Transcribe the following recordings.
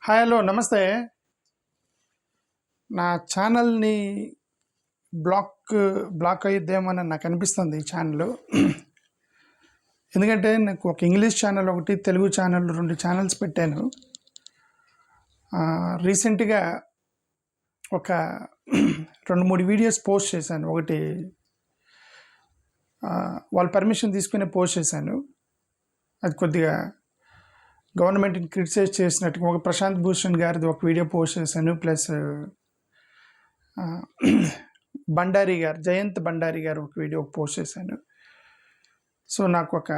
Hi hello నమస్తే. నా ఛానల్ని బ్లాక్ అయ్యిద్దేమోనని నాకు అనిపిస్తుంది ఈ ఛానల్. ఎందుకంటే నాకు ఒక ఇంగ్లీష్ ఛానల్ ఒకటి, తెలుగు ఛానల్ 2 ఛానల్స్ పెట్టాను. రీసెంట్గా ఒక 2-3 వీడియోస్ పోస్ట్ చేశాను. ఒకటి వాళ్ళ పర్మిషన్ తీసుకునే పోస్ట్ చేశాను. అది కొద్దిగా గవర్నమెంట్ని క్రిటిసైజ్ చేసినట్టుగా ఒక ప్రశాంత్ భూషణ్ గారిది ఒక వీడియో పోస్ట్ చేశాను. ప్లస్ జయంత్ బండారి గారు ఒక వీడియో పోస్ట్ చేశాను. సో నాకు ఒక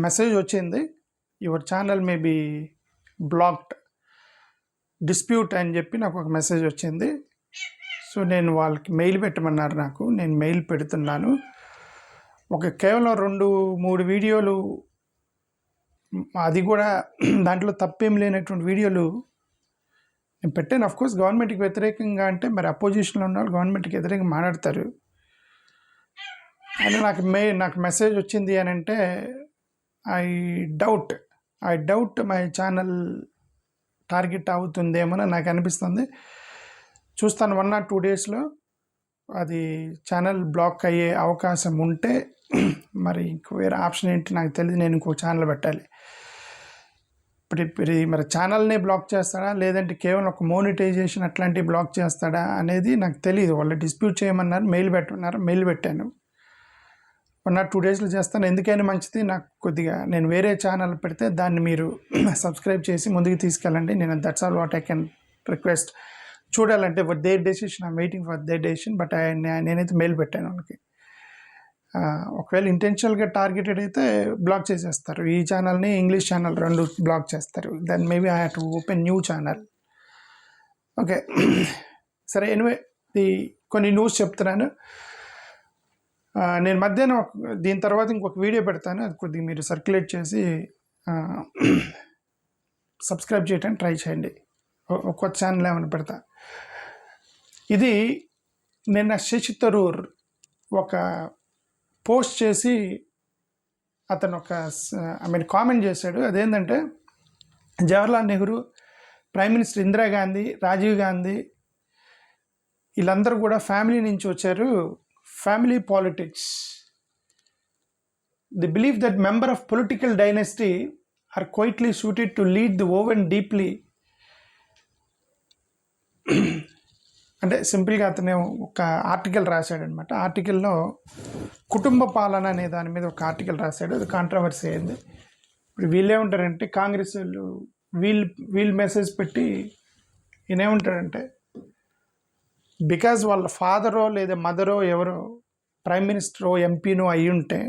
మెసేజ్ వచ్చింది, your channel may be blocked, dispute అని చెప్పి నాకు ఒక మెసేజ్ వచ్చింది. సో నేను వాళ్ళకి మెయిల్ పెట్టమన్నారు. నేను మెయిల్ పెడుతున్నాను. కేవలం 2-3 వీడియోలు, అది కూడా దాంట్లో తప్పేం లేనటువంటి వీడియోలు నేను పెట్టాను. అఫ్కోర్స్ గవర్నమెంట్కి వ్యతిరేకంగా అంటే మరి అపోజిషన్లో ఉన్న వాళ్ళు గవర్నమెంట్కి వ్యతిరేకంగా మాట్లాడతారు. అయినా నాకు మెసేజ్ వచ్చింది అని అంటే I doubt my channel target అవుతుందేమో నాకు అనిపిస్తుంది. చూస్తాను 1 or 2 డేస్లో అది ఛానల్ బ్లాక్ అయ్యే అవకాశం ఉంటే మరి ఇంకో వేరే ఆప్షన్ ఏంటి నాకు తెలియదు. నేను ఇంకో ఛానల్ పెట్టాలి. ఇప్పుడు మరి ఛానల్ని బ్లాక్ చేస్తాడా, లేదంటే కేవలం ఒక మోనిటైజేషన్ అట్లాంటివి బ్లాక్ చేస్తాడా అనేది నాకు తెలియదు. వాళ్ళు డిస్ప్యూట్ చేయమన్నారు, మెయిల్ పెట్టమన్నారు, మెయిల్ పెట్టాను. 1 or 2 డేస్లో చేస్తాను. ఎందుకైనా మంచిది. నాకు కొద్దిగా నేను వేరే ఛానల్ పెడితే దాన్ని మీరు సబ్స్క్రైబ్ చేసి ముందుకు తీసుకెళ్ళండి. నేను that's all what I can request. చూడాలంటే their decision, I'm waiting for their decision. But నేనైతే మెయిల్ పెట్టాను వాళ్ళకి. ఒకవేళ ఇంటెన్షనల్గా టార్గెటెడ్ అయితే బ్లాక్ చేసేస్తారు. ఈ ఛానల్ని, ఇంగ్లీష్ ఛానల్ 2 బ్లాక్ చేస్తారు. Then maybe I have to open new channel. Okay, సరే. ఎనివే, కొన్ని న్యూస్ చెప్తున్నాను. నేను మధ్యాహ్నం దీని తర్వాత ఇంకొక వీడియో పెడతాను. అది కొద్దిగా మీరు సర్క్యులేట్ చేసి సబ్స్క్రైబ్ చేయడానికి ట్రై చేయండి. కొత్త ఛానల్ ఏమైనా పెడతా. ఇది నిన్న శశి థరూర్ ఒక పోస్ట్ చేసి అతను కామెంట్ చేశాడు. అదేంటంటే, జవహర్లాల్ నెహ్రూ, ప్రైమ్ మినిస్టర్ ఇందిరాగాంధీ, రాజీవ్ గాంధీ వీళ్ళందరూ కూడా ఫ్యామిలీ నుంచి వచ్చారు. Family politics. The believe that member of political dynasty are quietly suited to lead the oven deeply. అంటే సింపుల్గా అతను ఒక ఆర్టికల్ రాశాడనమాట. ఆర్టికల్లో కుటుంబ పాలన అనే దాని మీద ఒక ఆర్టికల్ రాశాడు. అది కాంట్రవర్సీ అయింది. ఇప్పుడు వీళ్ళేమంటారంటే, కాంగ్రెస్ వాళ్ళు వీళ్ళు మెసేజ్ పెట్టి ఈయనేమంటాడంటే, బికాజ్ వాళ్ళ ఫాదరో లేదా మదరో ఎవరో ప్రైమ్ మినిస్టరో ఎంపీనో అయి ఉంటే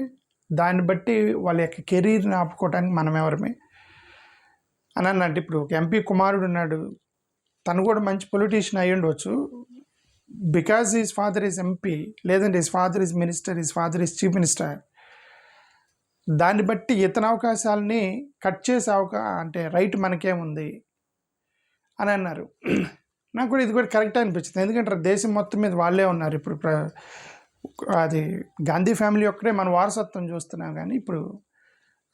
దాన్ని బట్టి వాళ్ళ యొక్క కెరీర్ని ఆపుకోవడానికి మనం ఎవరమే అని అన్నట్టు. ఇప్పుడు ఒక ఎంపీ కుమారుడు ఉన్నాడు, తను కూడా మంచి పొలిటీషియన్ అయి ఉండవచ్చు. Because his father is MP, లేదంటే his father is minister, his father is chief minister, దాన్ని బట్టి ఇతని అవకాశాలని కట్ చేసే అంటే రైట్ మనకేముంది అని అన్నారు. నాకు కూడా ఇది కూడా కరెక్ట్ అనిపించింది. ఎందుకంటే దేశం మొత్తం మీద వాళ్ళే ఉన్నారు. ఇప్పుడు అది గాంధీ ఫ్యామిలీ ఒక్కడే మన వారసత్వం చూస్తున్నాం. కానీ ఇప్పుడు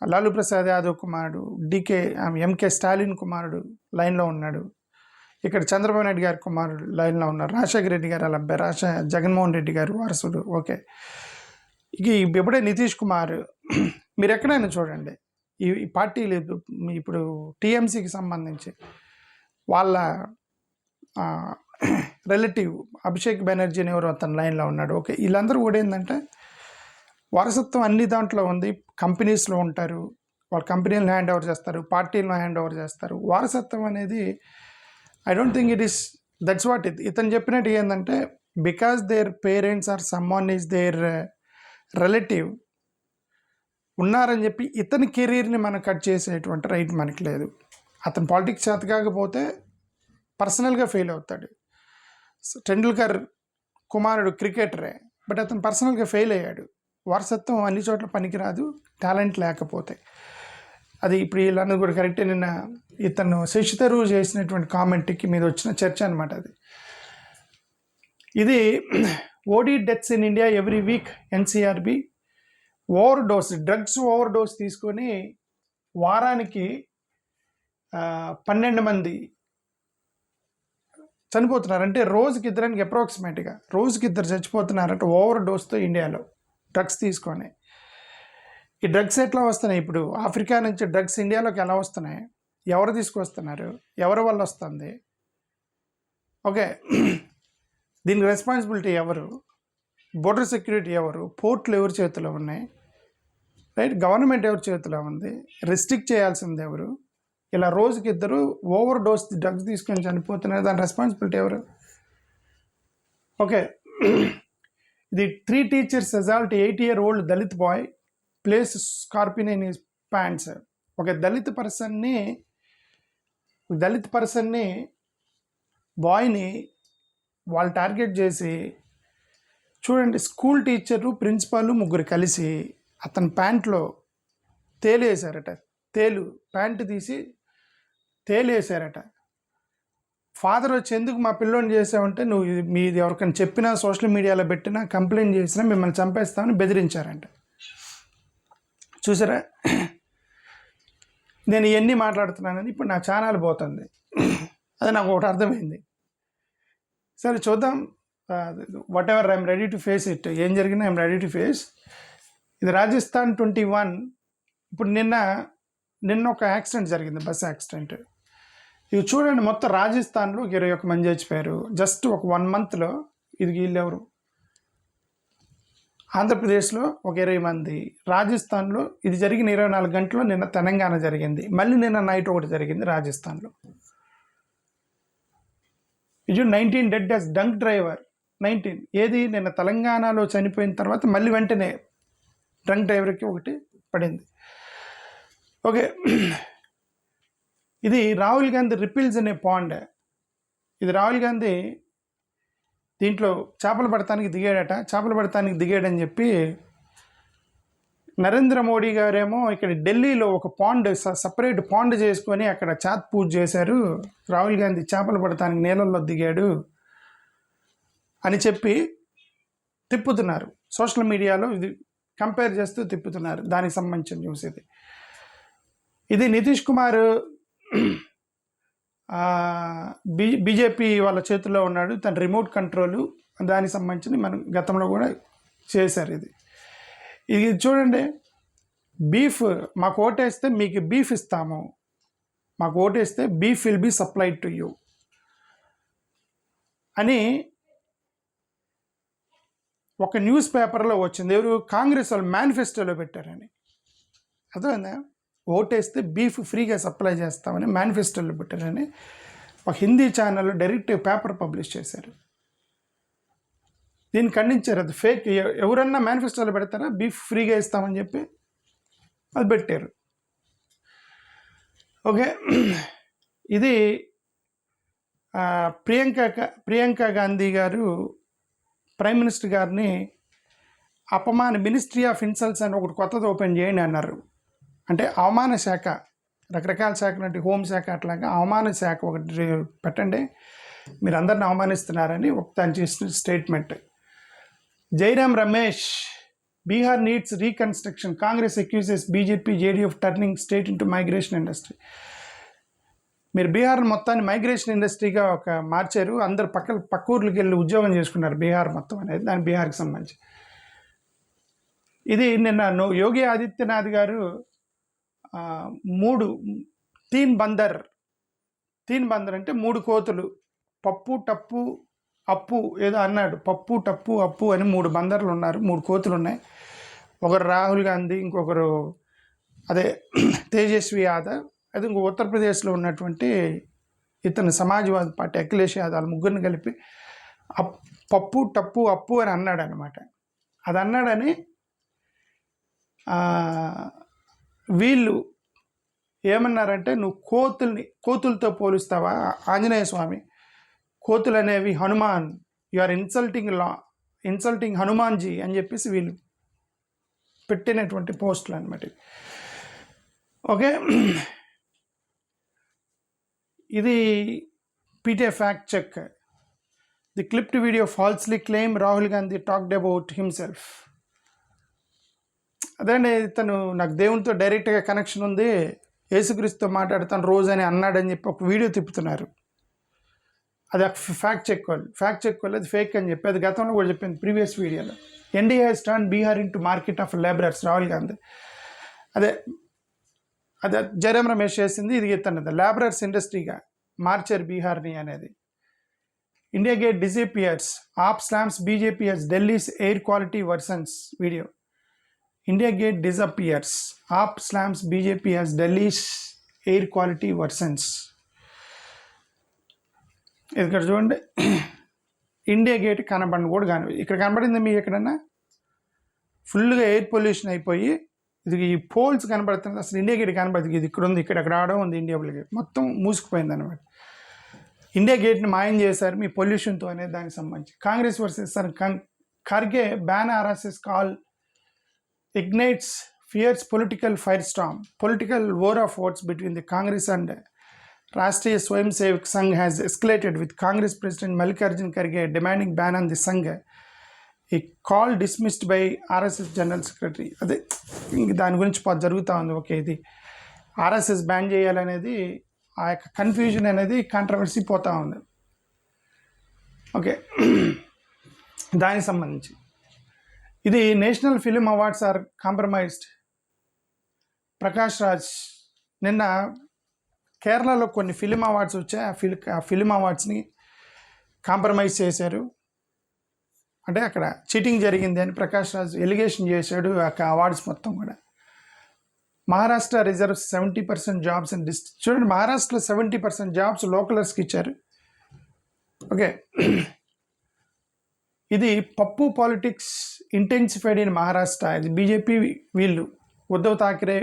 లాలూ ప్రసాద్ యాదవ్ కుమారుడు, ఎంకే స్టాలిన్ కుమారుడు లైన్లో ఉన్నాడు. ఇక్కడ చంద్రబాబు నాయుడు గారి కుమారుడు లైన్లో ఉన్నారు. రాజశేఖర రెడ్డి గారు వాళ్ళ అబ్బాయి జగన్మోహన్ రెడ్డి గారు వారసుడు. ఓకే, ఇక ఇప్పుడే నితీష్ కుమార్. మీరు ఎక్కడైనా చూడండి, ఈ పార్టీలు ఇప్పుడు టీఎంసీకి సంబంధించి వాళ్ళ రిలేటివ్ అభిషేక్ బెనర్జీ అని ఎవరు అతను లైన్లో ఉన్నాడు. ఓకే, వీళ్ళందరూ కూడా ఏంటంటే వారసత్వం అన్ని దాంట్లో ఉంది. కంపెనీస్లో ఉంటారు, వాళ్ళ కంపెనీలను హ్యాండ్ ఓవర్ చేస్తారు, పార్టీలను హ్యాండ్ ఓవర్ చేస్తారు. వారసత్వం అనేది I don't think it is that's what ఇతను చెప్పినట్టు ఏంటంటే, because their parents are someone is their relative ఉన్నారని చెప్పి ఇతని కెరీర్ని మనం కట్ చేసేటువంటి రైట్ మనకి లేదు. అతను పాలిటిక్స్ చేత కాకపోతే పర్సనల్గా ఫెయిల్ అవుతాడు. టెండూల్కర్ కుమారుడు క్రికెటరే, బట్ అతను పర్సనల్గా ఫెయిల్ అయ్యాడు. వారసత్వం అన్ని చోట్ల పనికిరాదు, టాలెంట్ లేకపోతే. అది ఇప్పుడు వీళ్ళందరూ కూడా కరెక్టే. నిన్న ఇతను శశి థరూర్ చేసినటువంటి కామెంట్కి మీద వచ్చిన చర్చ అనమాట అది. ఇది OD deaths in India every week. NCRB drugs over dose తీసుకొని వారానికి 12 మంది చనిపోతున్నారు. అంటే రోజుకి ఇద్దరానికి అప్రాక్సిమేట్గా రోజుకి ఇద్దరు చచ్చిపోతున్నారంటే ఓవర్ డోస్తో ఇండియాలో డ్రగ్స్ తీసుకొని. ఈ డ్రగ్స్ ఎట్లా వస్తున్నాయి? ఇప్పుడు ఆఫ్రికా నుంచి డ్రగ్స్ ఇండియాలోకి ఎలా వస్తున్నాయి? ఎవరు తీసుకొస్తున్నారు? ఎవరి వల్ల వస్తుంది? ఓకే, దీనికి రెస్పాన్సిబిలిటీ ఎవరు? బోర్డర్ సెక్యూరిటీ ఎవరు? పోర్ట్లు ఎవరి చేతిలో ఉన్నాయి? రైట్, గవర్నమెంట్ ఎవరి చేతిలో ఉంది? రెస్ట్రిక్ట్ చేయాల్సింది ఎవరు? ఇలా రోజుకి ఇద్దరు ఓవర్ డోస్ డ్రగ్స్ తీసుకొని చనిపోతున్నారు, దాని రెస్పాన్సిబిలిటీ ఎవరు? ఓకే, ఇది 3 teachers assault 8-year-old Dalit boy places scorpion in his pants. ఒక దళిత్ పర్సన్ని బాయ్ని వాళ్ళు టార్గెట్ చేసి, చూడండి, స్కూల్ టీచరు ప్రిన్సిపాల్ ముగ్గురు కలిసి అతని ప్యాంట్లో తేలేసారట. ప్యాంటు తీసి తేలేసారట. ఫాదర్ వచ్చి, ఎందుకు మా పిల్లోని చేసావంటే, నువ్వు మీది ఎవరికైనా చెప్పినా, సోషల్ మీడియాలో పెట్టినా, కంప్లైంట్ చేసినా మిమ్మల్ని చంపేస్తామని బెదిరించారంట. చూసారా? నేను ఇవన్నీ మాట్లాడుతున్నానని ఇప్పుడు నా ఛానల్ పోతుంది. అది నాకు ఒకటి అర్థమైంది. సరే చూద్దాం, what ever, I'm ready to face it. ఏం జరిగినా ఐఎమ్ రెడీ టు ఫేస్. ఇది రాజస్థాన్ 21. ఇప్పుడు నిన్న ఒక యాక్సిడెంట్ జరిగింది, బస్ యాక్సిడెంట్. ఇవి చూడండి, మొత్తం రాజస్థాన్లో 21 మంది చచ్చిపోయారు జస్ట్ ఒక 1 monthలో. ఇది వీళ్ళెవరు? ఆంధ్రప్రదేశ్లో ఒక 20 మంది, రాజస్థాన్లో ఇది జరిగిన 24 గంటల్లో నిన్న తెలంగాణ జరిగింది, మళ్ళీ నిన్న నైట్ ఒకటి జరిగింది రాజస్థాన్లో. ఇది 19 డెడ్ యాజ్ డంక్ డ్రైవర్. 19 ఏది నిన్న తెలంగాణలో చనిపోయిన తర్వాత మళ్ళీ వెంటనే డ్రంక్ డ్రైవర్కి ఒకటి పడింది. ఓకే, ఇది రాహుల్ గాంధీ రిపిల్స్ అనే పాండ్. ఇది రాహుల్ గాంధీ దీంట్లో చేపలు పడటానికి దిగాడని చెప్పి నరేంద్ర మోడీ గారేమో ఇక్కడ ఢిల్లీలో ఒక పాండ్, సపరేట్ పాండ్ చేసుకొని అక్కడ చాత్ పూజ చేశారు. రాహుల్ గాంధీ చేపలు పడటానికి నీళ్ళల్లో దిగాడు అని చెప్పి తిప్పుతున్నారు సోషల్ మీడియాలో. ఇది కంపేర్ చేస్తూ తిప్పుతున్నారు, దానికి సంబంధించిన న్యూస్ ఇది. ఇది నితీష్ కుమార్ బీజేపీ వాళ్ళ చేతుల్లో ఉన్నాడు, తన రిమోట్ కంట్రోలు, దానికి సంబంధించి మనం గతంలో కూడా చేశారు. ఇది చూడండి, బీఫ్ మాకు ఓటేస్తే మీకు బీఫ్ ఇస్తాము, మాకు ఓటేస్తే beef will be supplied to you అని ఒక న్యూస్ పేపర్లో వచ్చింది. ఎవరు? కాంగ్రెస్ వాళ్ళు మేనిఫెస్టోలో పెట్టారని. అర్థమైందా? ఓటేస్తే బీఫ్ ఫ్రీగా సప్లై చేస్తామని మేనిఫెస్టోలో పెట్టారని ఒక హిందీ ఛానల్లో డైరెక్ట్ పేపర్ పబ్లిష్ చేశారు. దీన్ని ఖండించారు, అది ఫేక్. ఎవరన్నా మేనిఫెస్టోలో పెడతారా బీఫ్ ఫ్రీగా ఇస్తామని చెప్పి? అది పెట్టారు. ఓకే, ఇది ప్రియాంక గాంధీ గారు ప్రైమ్ మినిస్టర్ గారిని మినిస్ట్రీ ఆఫ్ ఇన్సల్ట్స్ అని ఒకటి కొత్తది ఓపెన్ చేయండి అన్నారు. అంటే అవమాన శాఖ, రకరకాల శాఖలు అంటే హోంశాఖ, అట్లాగా అవమాన శాఖ ఒకటి పెట్టండి, మీరు అందరిని అవమానిస్తున్నారని తను చేసిన statement. Jairam Ramesh, Bihar needs reconstruction, Congress accuses BJP JD of turning state into migration industry. మీరు బీహార్ మొత్తాన్ని మైగ్రేషన్ ఇండస్ట్రీగా మార్చారు, అందరు పక్క ఊర్లకి వెళ్ళి ఉద్యోగం చేసుకున్నారు బీహార్ మొత్తం అనేది, దాని బీహార్కి సంబంధించి. ఇది నిన్న యోగి ఆదిత్యనాథ్ గారు 3 తీన్ బందర్ అంటే 3 కోతులు, పప్పు టప్పు అప్పు ఏదో అన్నాడు, పప్పు టప్పు అప్పు అని 3 బందర్లు ఉన్నారు, 3 కోతులు ఉన్నాయి. ఒకరు రాహుల్ గాంధీ, ఇంకొకరు అదే తేజస్వి యాదవ్, అది ఇంకో ఉత్తరప్రదేశ్లో ఉన్నటువంటి ఇతను సమాజ్వాదీ పార్టీ అఖిలేష్ యాదవ్, ముగ్గురిని కలిపి పప్పు టప్పు అప్పు అని అన్నాడు అనమాట. అది అన్నాడని వీళ్ళు ఏమన్నారంటే, నువ్వు కోతులతో పోలుస్తావా ఆంజనేయ స్వామి, కోతులు అనేవి Hanuman, you are insulting Hanumanji అని చెప్పేసి వీళ్ళు పెట్టినటువంటి పోస్టులు అనమాట. ఓకే, ఇది పీటే fact check. The clipped video falsely claim Rahul Gandhi talked about himself. అదే అండి, తను నాకు దేవునితో డైరెక్ట్గా కనెక్షన్ ఉంది, యేసుక్రీస్తుతో మాట్లాడుతాను రోజు అని అన్నాడని చెప్పి ఒక వీడియో తిప్పుతున్నారు. అది ఫ్యాక్ట్ చెక్ వాళ్ళు అది ఫేక్ అని చెప్పి అది గతంలో కూడా చెప్పింది ప్రీవియస్ వీడియోలో. NDA Hess turn Bihar into market of labourers. Rahul Gandhi అదే జయరాం రమేష్ చేసింది, ఇది చెప్తాను లేబరర్స్ ఇండస్ట్రీగా మార్చారు బీహార్ని అనేది. India gate disappears, AAP slams BJP as Delhi's air quality worsens video. India gate disappears, AAP slams BJP as Delhi's air quality worsens. ఇక్కడ చూడండి, ఇండియా గేట్ కనబడి కూడా కాని ఇక్కడ కనబడింది మీకు ఎక్కడన్నా ఫుల్గా ఎయిర్ పొల్యూషన్ అయిపోయి ఇది ఈ పోల్స్ కనబడుతుంది. అసలు ఇండియా గేట్ కనబడుతుంది, ఇది ఇక్కడ ఉంది, ఇక్కడ ఆడో ఉంది ఇండియా గేట్, మొత్తం మూసుకుపోయింది అనమాట. ఇండియా గేట్ని మాయం చేశారు మీ పొల్యూషన్తో అనేది దానికి సంబంధించి. Congress versus Kharge ban RSS call ignites fears political fire storm. Political war of words between the Congress and Rashtriya Swayam Sevak Sangh has escalated with Congress President Mallikarjun Kharge demanding ban on the Sangh. A call dismissed by RSS General Secretary. అదే దాని గురించి జరుగుతూ ఉంది. Okay, ఇది RSS ban చేయాలనేది ఆ యొక్క confusion అనేది కాంట్రవర్సీ పోతూ ఉంది. ఓకే, దానికి సంబంధించి ఇది national film awards are compromised. Prakash Raj నిన్న కేరళలో కొన్ని ఫిలిం అవార్డ్స్ వచ్చాయి, ఆ ఫిలిం అవార్డ్స్ని కాంప్రమైజ్ చేశారు. అంటే అక్కడ చీటింగ్ జరిగింది అని ప్రకాష్ రాజ్ ఎలిగేషన్ చేశాడు. ఆ అవార్డ్స్ మొత్తం కూడా మహారాష్ట్ర రిజర్వ్స్ 70% జాబ్స్ అండ్ చూడండి, మహారాష్ట్రలో 70% జాబ్స్ లోకలర్స్కి ఇచ్చారు. ఓకే, ఇది పప్పు పాలిటిక్స్ ఇంటెన్సిఫైడ్ ఇన్ మహారాష్ట్ర. ఇది బీజేపీ వీళ్ళు ఉద్ధవ్ ఠాక్రే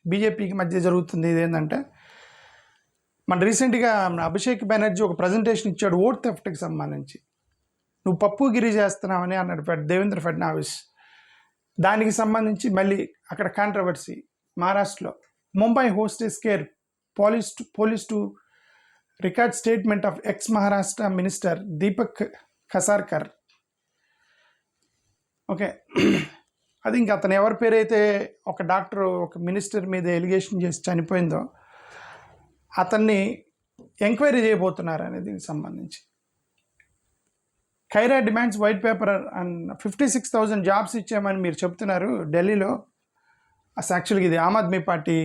బీజేపీకి మధ్య జరుగుతుంది. ఇది ఏంటంటే మన రీసెంట్గా అభిషేక్ బెనర్జీ ఒక ప్రజెంటేషన్ ఇచ్చాడు ఓట్ థెఫ్ట్కి సంబంధించి. నువ్వు పప్పు గిరి చేస్తున్నావని అన్నాడు దేవేంద్ర ఫడ్నవీస్. దానికి సంబంధించి మళ్ళీ అక్కడ కాంట్రవర్సీ మహారాష్ట్రలో. Mumbai hostess care police to record statement of ex Maharashtra minister Deepak Khasarkar. Okay, అది ఇంకా అతను ఎవరి పేరైతే ఒక డాక్టర్ ఒక మినిస్టర్ మీద ఎలిగేషన్ చేసి చనిపోయిందో అతన్ని ఎంక్వైరీ చేయబోతున్నారు అనేది దీనికి సంబంధించి. Khaira demands white paper and 56,000 jobs ఇచ్చామని మీరు చెప్తున్నారు ఢిల్లీలో. అసలు యాక్చువల్గా ఇది ఆమ్ ఆద్మీ పార్టీ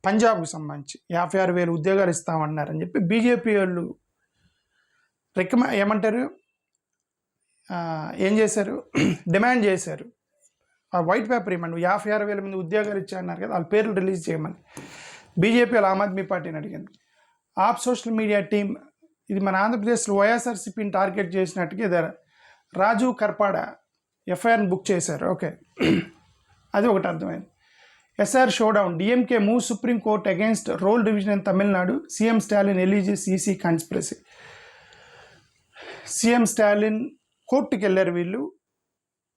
పంజాబ్కి సంబంధించి 56,000 ఉద్యోగాలు ఇస్తామన్నారని చెప్పి బీజేపీ వాళ్ళు ఏమంటారు ఏం చేశారు, డిమాండ్ చేశారు. ఆ వైట్ పేపర్ ఇవ్వమని 56,000 మంది ఉద్యోగాలు ఇచ్చారన్నారు కదా, వాళ్ళ పేర్లు రిలీజ్ చేయమని బీజేపీ ఆమ్ ఆద్మీ పార్టీని అడిగింది. ఆప్ సోషల్ మీడియా టీం, ఇది మన ఆంధ్రప్రదేశ్లో వైఎస్ఆర్సీపీని టార్గెట్ చేసినట్టుగా ఇది రాజు కర్పాడ ఎఫ్ఐఆర్ని బుక్ చేశారు. ఓకే, అది ఒకటి అర్థమైంది. SR showdown, DMK move supreme court against role division in Tamil Nadu. CM Stalin ఎలిజెస్ EC conspiracy. CM Stalin కోర్టుకి వెళ్ళారు వీళ్ళు,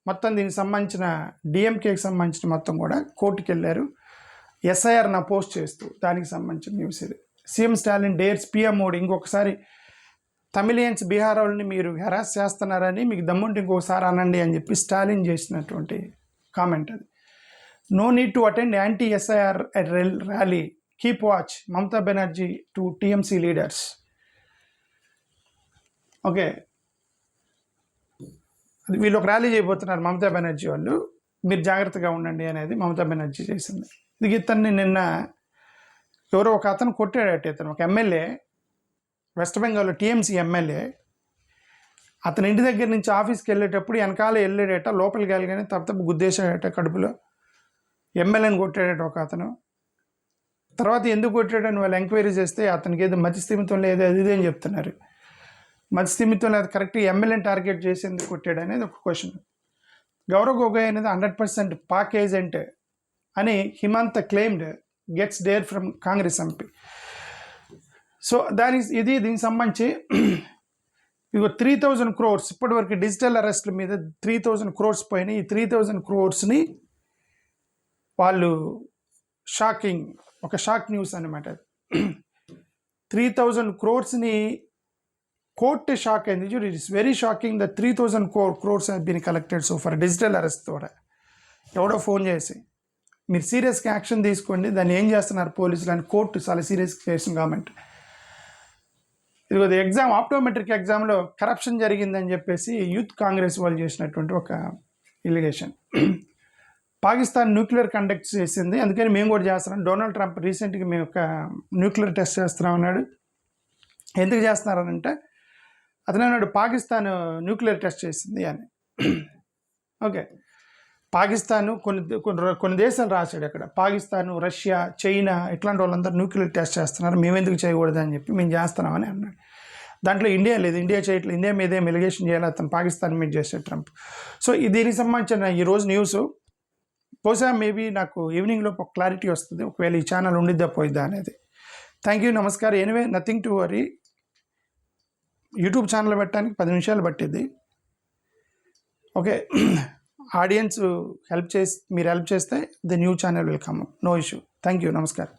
మొత్తం దీనికి సంబంధించిన డిఎంకేకి సంబంధించిన మొత్తం కూడా కోర్టుకి వెళ్ళారు ఎస్ఐఆర్ని అపోజ్ చేస్తూ. దానికి సంబంధించిన న్యూస్ ఇది. CM Stalin dares PM Modi, ఇంకొకసారి తమిళియన్స్ బీహార్ వాళ్ళని మీరు హెరాస్ చేస్తున్నారని మీకు దమ్ముంటే ఇంకొకసారి అనండి అని చెప్పి స్టాలిన్ చేసినటువంటి కామెంట్ అది. No need to attend anti SIR rally, keep watch Mamata Banerjee to TMC leaders. Okay, వీళ్ళు ఒక ర్యాలీ చేయబోతున్నారు మమతా బెనర్జీ వాళ్ళు, మీరు జాగ్రత్తగా ఉండండి అనేది మమతా బెనర్జీ చేసింది. ఇది ఇతన్ని నిన్న ఎవరో ఒక అతను కొట్టాడట. ఇతను ఒక ఎమ్మెల్యే, వెస్ట్ బెంగాల్లో టీఎంసీ ఎమ్మెల్యే. అతని ఇంటి దగ్గర నుంచి ఆఫీస్కి వెళ్ళేటప్పుడు వెనకాల వెళ్ళాడట, లోపలికి వెళ్ళగానే తప్ప గుద్దేశాడట కడుపులో. ఎమ్మెల్యేని కొట్టాడట ఒక అతను. తర్వాత ఎందుకు కొట్టాడని వాళ్ళు ఎంక్వైరీ చేస్తే అతనికి ఏదో మతిస్థిమితం లేదు అది ఇదే అని చెప్తున్నారు. మతిస్థిమితం లేదు, కరెక్ట్గా ఎమ్మెల్యేని టార్గెట్ చేసి ఎందుకు కొట్టాడు అనేది ఒక క్వశ్చన్. గౌరవ్ గొగోయ్ అనేది 100% పాక్ ఏజెంట్ అని Himanta claimed, gets dare from Congress MP. So దీనికి సంబంధించి ఇగో 3,000 crores ఇప్పటివరకు డిజిటల్ అరెస్ట్ల మీద 3,000 crores పోయినాయి. ఈ 3,000 crores వాళ్ళు ఒక షాక్ న్యూస్ అనమాట. 3,000 crores కోర్టు షాక్ అయింది. చూడు, it is very shocking the 3,000 crores have been collected so far digital arrest ద్వారా. ఎవడో ఫోన్ చేసి మీరు సీరియస్గా యాక్షన్ తీసుకోండి, దాన్ని ఏం చేస్తున్నారు పోలీసులు అని కోర్టు చాలా సీరియస్గా చేసిన గవర్నమెంట్. ఇదిగో ఎగ్జామ్ ఆప్టోమెట్రిక్ ఎగ్జామ్లో కరప్షన్ జరిగిందని చెప్పేసి యూత్ కాంగ్రెస్ వాళ్ళు చేసినటువంటి ఒక ఇలిగేషన్. పాకిస్తాన్ న్యూక్లియర్ కండక్ట్ చేసింది, అందుకని మేము కూడా చేస్తున్నాం. డొనాల్డ్ ట్రంప్ రీసెంట్గా మేము ఒక న్యూక్లియర్ టెస్ట్ చేస్తున్నాం అన్నాడు. ఎందుకు చేస్తున్నారనంటే అతను అన్నాడు పాకిస్తాన్ న్యూక్లియర్ టెస్ట్ చేసింది అని. ఓకే, పాకిస్తాను కొన్ని దేశాలు రాశాడు అక్కడ, పాకిస్తాను, రష్యా, చైనా ఇట్లాంటి వాళ్ళందరూ న్యూక్లియర్ టెస్ట్ చేస్తున్నారు, మేము ఎందుకు చేయకూడదు అని చెప్పి మేము చేస్తున్నామని అన్నాడు. దాంట్లో ఇండియా లేదు, ఇండియా చేయట్లేదు, ఇండియా మీద ఏం ఎలిగేషన్ చేయాలి, అతను పాకిస్తాన్ మీద చేశాడు ట్రంప్. సో దీనికి సంబంధించిన ఈరోజు న్యూస్ బహుశా మేబీ నాకు ఈవినింగ్లో ఒక క్లారిటీ వస్తుంది, ఒకవేళ ఈ ఛానల్ ఉండిద్దా పోయిద్దా అనేది. థ్యాంక్ యూ, నమస్కారం. Anyway, nothing to worry. YouTube channel పెట్టడానికి 10 నిమిషాలు పట్టింది. ఓకే, ఆడియన్స్ మీరు హెల్ప్ చేస్తే the new channel will come, no issue. Thank you, నమస్కారం.